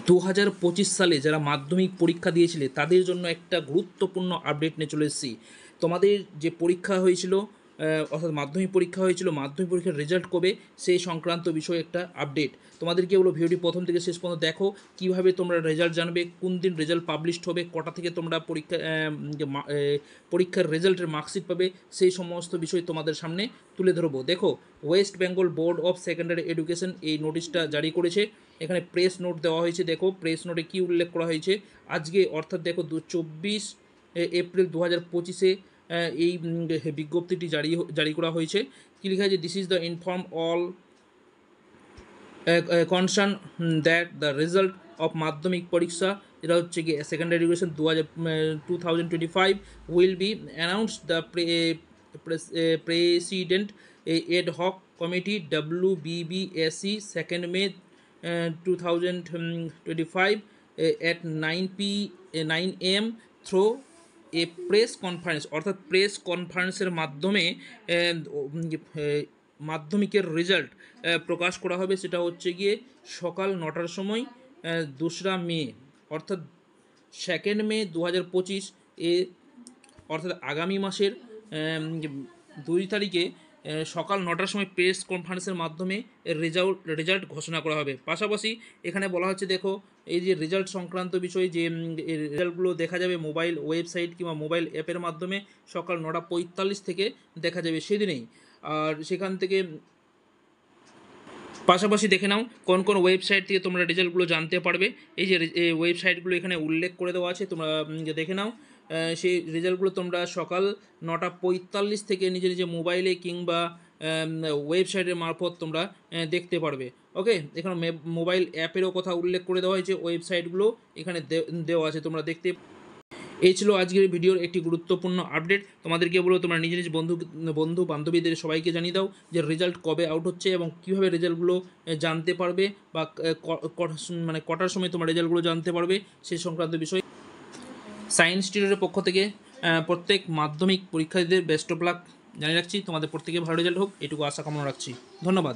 2025 সালে যারা মাধ্যমিক পরীক্ষা দিয়েছিলে তাদের জন্য একটা গুরুত্বপূর্ণ আপডেট নিয়ে চলে এসেছি। তোমাদের যে পরীক্ষা হয়েছিল, অর্থাৎ মাধ্যমিক পরীক্ষা হয়েছিল, মাধ্যমিক পরীক্ষার রেজাল্ট কবে সেই সংক্রান্ত বিষয়ে একটা আপডেট তোমাদেরকে বলো। ভিডিওটি প্রথম থেকে শেষ পর্যন্ত দেখো, কীভাবে তোমরা রেজাল্ট জানবে, কোন দিন রেজাল্ট পাবলিশড হবে, কটা থেকে তোমরা পরীক্ষার রেজাল্টের মার্কশিট পাবে, সেই সমস্ত বিষয় তোমাদের সামনে তুলে ধরবো। দেখো, West Bengal board of secondary education এই নোটিশটা জারি করেছে। এখানে প্রেস নোট দেওয়া হয়েছে। দেখো প্রেস নোটে কী উল্লেখ করা হয়েছে আজকে, অর্থাৎ দেখো 24 এপ্রিল 2025 এই বিজ্ঞপ্তিটি জারি করা হয়েছে। কী লেখা আছে? This is the inform all concern that the result of Madhyamik Pariksha, যেটা হচ্ছে কি secondary education 2025 will be announce the president ad hoc committee WBBSE 2nd May 2025 at 9 AM through a press conference, অর্থাৎ প্রেস কনফারেন্সের মাধ্যমে মাধ্যমিকের রেজাল্ট প্রকাশ করা হবে। সেটা হচ্ছে গিয়ে সকাল 9টার সময় 2রা মে, অর্থাৎ 2nd May 2025 অর্থাৎ আগামী মাসের 2 তারিখে সকাল 9টার সময় প্রেস কনফারেন্সের মাধ্যমে রেজাল্ট ঘোষণা করা হবে। পাশাপাশি এখানে বলা হচ্ছে, দেখো এই যে রেজাল্ট সংক্রান্ত বিষয়, যে রেজাল্টগুলো দেখা যাবে মোবাইল ওয়েবসাইট কিংবা মোবাইল অ্যাপের মাধ্যমে সকাল 9:45 থেকে দেখা যাবে সেদিনেই। আর সেখান থেকে পাশাপাশি দেখে নাও কোন কোন ওয়েবসাইট থেকে তোমরা রেজাল্টগুলো জানতে পারবে। এই যে ওয়েবসাইটগুলো এখানে উল্লেখ করে দেওয়া আছে, তোমরা দেখে নাও। সেই রেজাল্টগুলো তোমরা সকাল 9:45 থেকে নিজে নিজে মোবাইলে কিংবা ওয়েবসাইটের মারফত তোমরা দেখতে পারবে। ওকে, এখানে মোবাইল অ্যাপেরও কথা উল্লেখ করে দেওয়া হয়েছে, ওয়েবসাইটগুলো এখানে দেওয়া আছে, তোমরা দেখতে। এই ছিল আজকের ভিডিওর একটি গুরুত্বপূর্ণ আপডেট। তোমাদেরকে বলবো তোমরা নিজ নিজ বন্ধু বান্ধবীদের সবাইকে জানিয়ে দাও যে রেজাল্ট কবে আউট হচ্ছে এবং কীভাবে রেজাল্টগুলো জানতে পারবে, বা মানে কটার সময় তোমরা রেজাল্টগুলো জানতে পারবে সেই সংক্রান্ত বিষয়। সায়েন্স টিউটরের পক্ষ থেকে প্রত্যেক মাধ্যমিক পরীক্ষার্থীদের বেস্ট অফ লাক জানিয়ে রাখছি। তোমাদের প্রত্যেকে ভালো রেজাল্ট হোক, এটুকু আশা কামনা রাখছি। ধন্যবাদ।